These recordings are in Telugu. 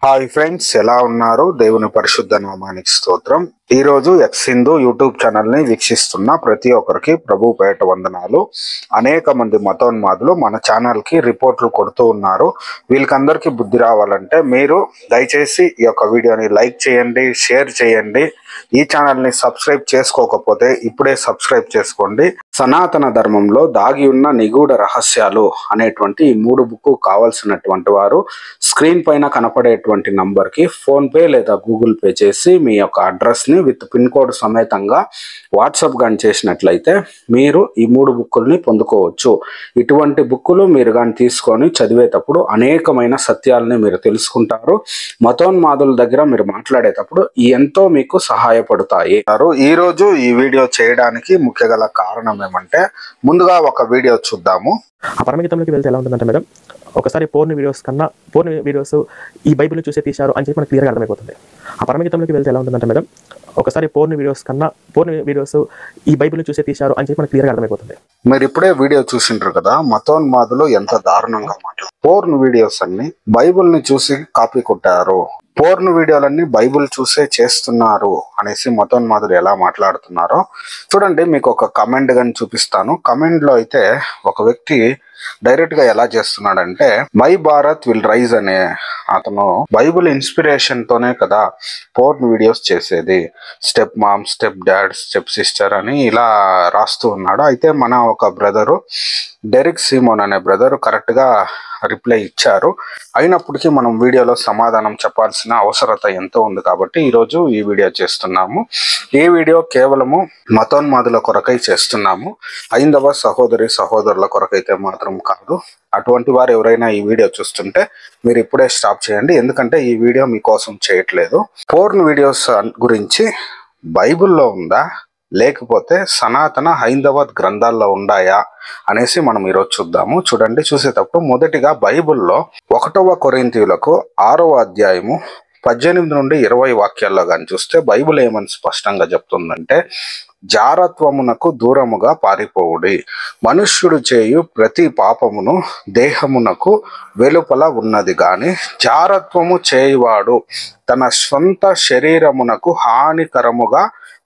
హాయ్ ఫ్రెండ్స్, ఎలా ఉన్నారు? దేవుని పరిశుద్ధ నామానికి స్తోత్రం. ఈ రోజు ఎక్స్ హిందూ యూట్యూబ్ ఛానల్ ని వీక్షిస్తున్న ప్రతి ఒక్కరికి ప్రభు పేట వందనాలు. అనేక మంది మతోన్మాదులు మన ఛానల్ కి రిపోర్ట్లు కొడుతూ ఉన్నారు. వీళ్ళకందరికీ బుద్ధి రావాలంటే మీరు దయచేసి ఈ యొక్క వీడియోని లైక్ చేయండి, షేర్ చేయండి. ఈ ఛానల్ ని సబ్స్క్రైబ్ చేసుకోకపోతే ఇప్పుడే సబ్స్క్రైబ్ చేసుకోండి. సనాతన ధర్మంలో దాగి ఉన్న నిగూఢ రహస్యాలు అనేటువంటి ఈ 3 బుక్ కావాల్సినటువంటి వారు స్క్రీన్ పైన కనపడేటువంటి నంబర్ కి ఫోన్ పే లేదా గూగుల్ పే చేసి మీ యొక్క అడ్రస్ ని విత్ పిన్ కోడ్ సమేతంగా వాట్సాప్ గాని చేసినట్లయితే మీరు ఈ 3 బుక్కుల్ని పొందుకోవచ్చు. ఇటువంటి బుక్కులు మీరు గాని తీసుకొని చదివేటప్పుడు అనేకమైన సత్యాలని మీరు తెలుసుకుంటారు. మతోన్మాదుల దగ్గర మీరు మాట్లాడేటప్పుడు ఎంతో మీకు సహాయపడతాయి. ఈ రోజు ఈ వీడియో చేయడానికి ముఖ్య గల కారణం ఏమంటే, ముందుగా ఒక వీడియో చూద్దాము. ఆ పరమగీతంలోకి వెళ్తే ఎలా ఉంటుందంటే మేడం, ఒకసారి పోర్న్ వీడియోస్ ఈ బైబిల్ని చూసే తీశారు అని చెప్పి మనకు క్లియర్గా అర్థమైపోతుంది. ఆ పరమగీతంలోకి వెళ్తే ఎలా ఉంటుందంటే మేడం, ఒకసారి పోర్న్ వీడియోస్ ఈ బైబిల్ని చూసే తీశారు అని చెప్పి మనకు క్లియర్గా అర్థమైపోతుంది. మీరు ఇప్పుడే వీడియో చూసింటారు కదా, మతోన్మాదులు ఎంత దారుణంగా మాట్లాడారు. పోర్న్ వీడియోస్ అన్ని బైబిల్ ని చూసి కాపీ కొట్టారు, పోర్న్ వీడియోలన్నీ బైబిల్ చూసే చేస్తున్నారు అనేసి మతోన్మాదులు ఎలా మాట్లాడుతున్నారో చూడండి. మీకు ఒక కమెంట్ గాని చూపిస్తాను. కమెంట్ లో అయితే ఒక వ్యక్తి డైరెక్ట్ గా ఎలా చేస్తున్నాడంటే, మై భారత్ విల్ రైజ్ అనే అతను బైబిల్ ఇన్స్పిరేషన్ తోనే కదా పోర్న్ వీడియోస్ చేసేది, step mom, step dad, step sister అని ఇలా రాస్తూ ఉన్నాడు. అయితే మన ఒక బ్రదరు డెరిక్ సిమోన్ అనే బ్రదరు కరెక్ట్ గా రిప్లై ఇచ్చారు. అయినప్పటికీ మనం వీడియోలో సమాధానం చెప్పాల్సిన అవసరత ఎంతో ఉంది కాబట్టి ఈరోజు ఈ వీడియో చేస్తున్నాము. ఈ వీడియో కేవలము మతోన్మాదుల కొరకై చేస్తున్నాము. హైందవ సహోదరుల కొరకైతే మాత్రం కాదు. అటువంటి వారు ఎవరైనా ఈ వీడియో చూస్తుంటే మీరు ఇప్పుడే స్టాప్ చేయండి, ఎందుకంటే ఈ వీడియో మీకోసం చేయట్లేదు. పోర్న్ వీడియోస్ గురించి బైబిల్లో ఉందా, లేకపోతే సనాతన హైందవ గ్రంథాల్లో ఉన్నాయా అనేసి మనం ఈరోజు చూద్దాము. చూడండి, చూసేటప్పుడు మొదటిగా బైబిల్లో 1వ కొరింథీయులకు 6వ అధ్యాయము 18 నుండి 20 వాక్యాల్లో కానీ చూస్తే బైబిల్ ఏమని స్పష్టంగా చెప్తుందంటే, జారత్వమునకు దూరముగా పారిపోవుడి, మనుష్యుడు చేయు ప్రతి పాపమును దేహమునకు వెలుపల ఉన్నది గాని జారత్వము చేయువాడు తన స్వంత శరీరమునకు హానికరముగా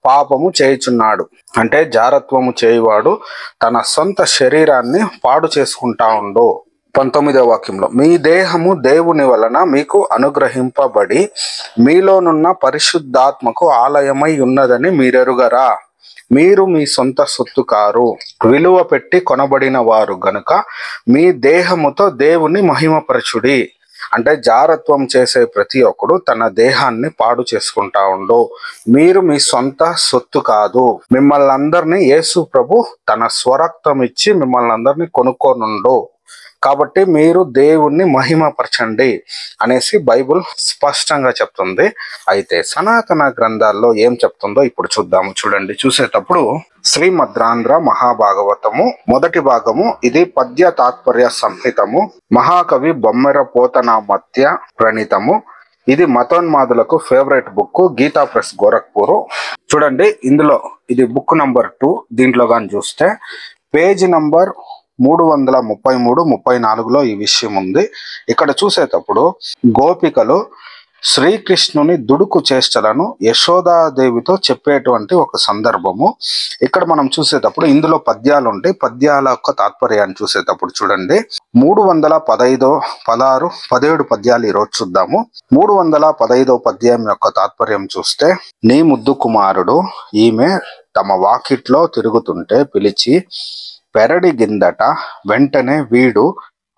పాపము చేయుచున్నాడు. అంటే జారత్వము చేయువాడు తన సొంత శరీరాన్ని పాడు చేసుకుంటా ఉండు. 19వ వాక్యంలో, మీ దేహము దేవుని వలన మీకు అనుగ్రహింపబడి మీలోనున్న పరిశుద్ధాత్మకు ఆలయమై ఉన్నదని మీరెరుగరా? మీరు మీ సొంత సొత్తు కారు, విలువ పెట్టి కొనబడిన వారు గనుక మీ దేహముతో దేవుని మహిమపరచుడి. అంటే జారత్వం చేసే ప్రతి ఒక్కడు తన దేహాన్ని పాడు చేసుకుంటా ఉండు. మీరు మీ సొంత సొత్తు కాదు. మిమ్మల్ని అందరినీ యేసు ప్రభు తన స్వరక్తం ఇచ్చి మిమ్మల్ని అందరినీ కొనుక్కోనుండు. కాబట్టి మీరు దేవుణ్ణి మహిమపరచండి అనేసి బైబుల్ స్పష్టంగా చెప్తుంది. అయితే సనాతన గ్రంథాల్లో ఏం చెప్తుందో ఇప్పుడు చూద్దాము. చూడండి, చూసేటప్పుడు శ్రీమద్రాంధ్ర మహాభాగవతము మొదటి భాగము, ఇది పద్య తాత్పర్య సంహితము, మహాకవి బొమ్మెర పోతనామత్య ప్రణీతము. ఇది మతోన్మాదులకు favourite book, Gita press Gorakhpur. చూడండి, ఇందులో ఇది బుక్ నంబర్ 2. దీంట్లో కానీ చూస్తే పేజీ నంబర్ 333, 34లో ఈ విషయం ఉంది. ఇక్కడ చూసేటప్పుడు గోపికలు శ్రీకృష్ణుని దుడుకు చేష్టలను యశోదాదేవితో చెప్పేటువంటి ఒక సందర్భము. ఇక్కడ మనం చూసేటప్పుడు ఇందులో పద్యాలు ఉంటాయి. పద్యాల యొక్క తాత్పర్యాన్ని చూసేటప్పుడు చూడండి, 315, 16, 17 పద్యాలు ఈరోజు చూద్దాము. 315వ పద్యం యొక్క తాత్పర్యం చూస్తే, నీ ముద్దు కుమారుడు ఈమె తమ వాకిట్లో తిరుగుతుంటే పిలిచి పెరడి గిందట, వెంటనే వీడు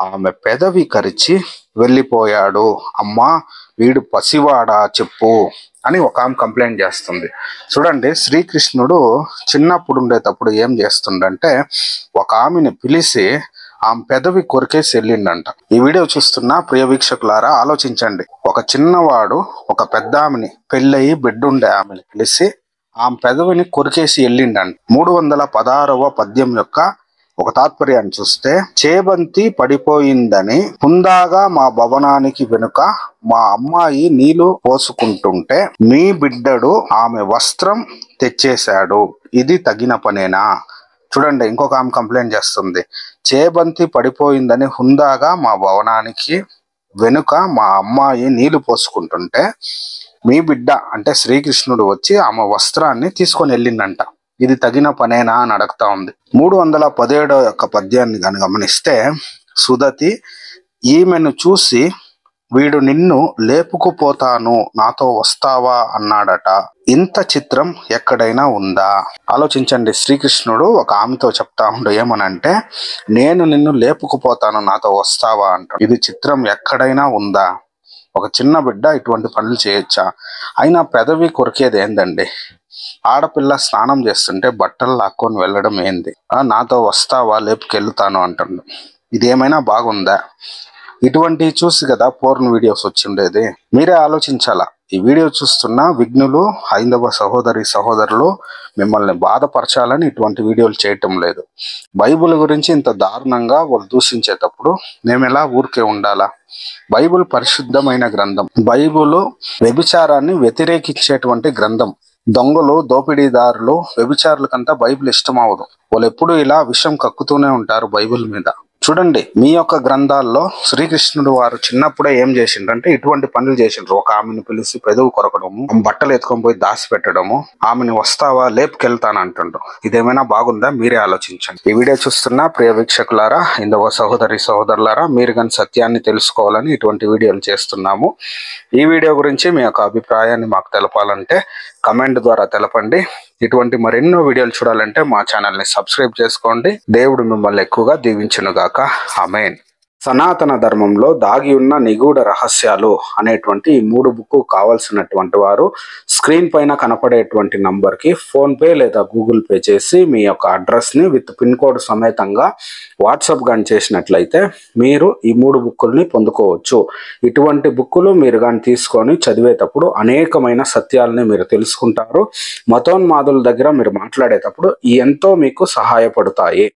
ఆమె పెదవి కరిచి వెళ్ళిపోయాడు. అమ్మా, వీడు పసివాడా చెప్పు అని ఒక ఆమె కంప్లైంట్ చేస్తుంది. చూడండి, శ్రీకృష్ణుడు చిన్నప్పుడు ఉండేటప్పుడు ఏం చేస్తుండంటే, ఒక ఆమెని పిలిచి ఆమె పెదవి కొరికేసి వెళ్ళిండంట. ఈ వీడియో చూస్తున్న ప్రియ వీక్షకులారా ఆలోచించండి. ఒక చిన్నవాడు ఒక పెద్ద ఆమెని, పెళ్ళయి బిడ్డుండే ఆమెని పిలిచి ఆమె పెదవిని కొరికేసి వెళ్ళిండంట. 316వ పద్యం యొక్క ఒక తాత్పర్యాన్ని చూస్తే, చేబంతి పడిపోయిందని హుందాగా మా భవనానికి వెనుక మా అమ్మాయి నీళ్లు పోసుకుంటుంటే మీ బిడ్డడు ఆమె వస్త్రం తెచ్చేశాడు, ఇది తగిన పనేనా? చూడండి, ఇంకొక ఆమె కంప్లైంట్ చేస్తుంది, చేబంతి పడిపోయిందని హుందాగా మా భవనానికి వెనుక మా అమ్మాయి నీళ్లు పోసుకుంటుంటే మీ బిడ్డ అంటే శ్రీకృష్ణుడు వచ్చి ఆమె వస్త్రాన్ని తీసుకొని వెళ్ళిందంట. ఇది తగిన పనేనా అని అడుగుతా ఉంది. 317 యొక్క పద్యాన్ని కానీ గమనిస్తే సుదతి ఈమెను చూసి వీడు నిన్ను లేపుకుపోతాను నాతో వస్తావా అన్నాడట. ఇంత చిత్రం ఎక్కడైనా ఉందా? ఆలోచించండి. శ్రీకృష్ణుడు ఒక ఆమెతో చెప్తా ఉండు ఏమనంటే, నేను నిన్ను లేపుకుపోతాను నాతో వస్తావా అంటాడు. ఇది చిత్రం ఎక్కడైనా ఉందా? ఒక చిన్న బిడ్డ ఇటువంటి పనులు చేయొచ్చా? అయినా పెదవి కొరికేది ఏందండి? ఆడపిల్ల స్నానం చేస్తుంటే బట్టలు లాక్కొని వెళ్ళడం ఏంది? నాతో వస్తావా లేపుకెళ్తాను అంటాడు. ఇదేమైనా బాగుందా? ఇటువంటి చూసి కదా పోర్న్ వీడియోస్ వచ్చిండేది. మీరే ఆలోచించాలా. ఈ వీడియో చూస్తున్న విఘ్నులు హైందవ సహోదరులు మిమ్మల్ని బాధపరచాలని ఇటువంటి వీడియోలు చేయటం లేదు. బైబిల్ గురించి ఇంత దారుణంగా వాళ్ళు దూషించేటప్పుడు మేము ఎలా ఊరికే ఉండాలా? బైబిల్ పరిశుద్ధమైన గ్రంథం. బైబిల్ వ్యభిచారాన్ని వ్యతిరేకించేటువంటి గ్రంథం. దొంగలు, దోపిడీదారులు, వ్యభిచారులకంతా బైబిల్ ఇష్టం అవ్వదు. వాళ్ళు ఎప్పుడు ఇలా విషం కక్కుతూనే ఉంటారు బైబిల్ మీద. చూడండి, మీ యొక్క గ్రంథాల్లో శ్రీకృష్ణుడు వారు చిన్నప్పుడే ఏం చేసిండ్రంటే ఇటువంటి పనులు చేసిండ్రు. ఒక ఆమెను పిలిచి పెదవు కొరకడము, బట్టలు ఎత్తుకొని పోయి దాచి పెట్టడము, ఆమెను వస్తావా లేపుకెళ్తాను అంటుండ్రు. ఇదేమైనా బాగుందా? మీరే ఆలోచించండి. ఈ వీడియో చూస్తున్న ప్రియ వీక్షకులారా, ఇందవ సహోదరులారా, మీరు కానీ సత్యాన్ని తెలుసుకోవాలని ఇటువంటి వీడియోలు చేస్తున్నాము. ఈ వీడియో గురించి మీ యొక్క అభిప్రాయాన్ని మాకు తెలపాలంటే కమెంట్ ద్వారా తెలపండి. ఇటువంటి మరెన్నో వీడియోలు చూడాలంటే మా ఛానల్ని సబ్స్క్రైబ్ చేసుకోండి. దేవుడు మిమ్మల్ని ఎక్కువగా దీవించునుగాక. ఆమేన్. సనాతన ధర్మంలో దాగి ఉన్న నిగూఢ రహస్యాలు అనేటువంటి ఈ 3 బుక్ కావాల్సినటువంటి వారు స్క్రీన్ పైన కనపడేటువంటి నంబర్కి ఫోన్పే లేదా గూగుల్ పే చేసి మీ యొక్క అడ్రస్ని విత్ పిన్ కోడ్ సమేతంగా వాట్సాప్ కానీ చేసినట్లయితే మీరు ఈ 3 బుక్కుల్ని పొందుకోవచ్చు. ఇటువంటి బుక్కులు మీరు కానీ తీసుకొని చదివేటప్పుడు అనేకమైన సత్యాలని మీరు తెలుసుకుంటారు. మతోన్మాదుల దగ్గర మీరు మాట్లాడేటప్పుడు ఎంతో మీకు సహాయపడతాయి.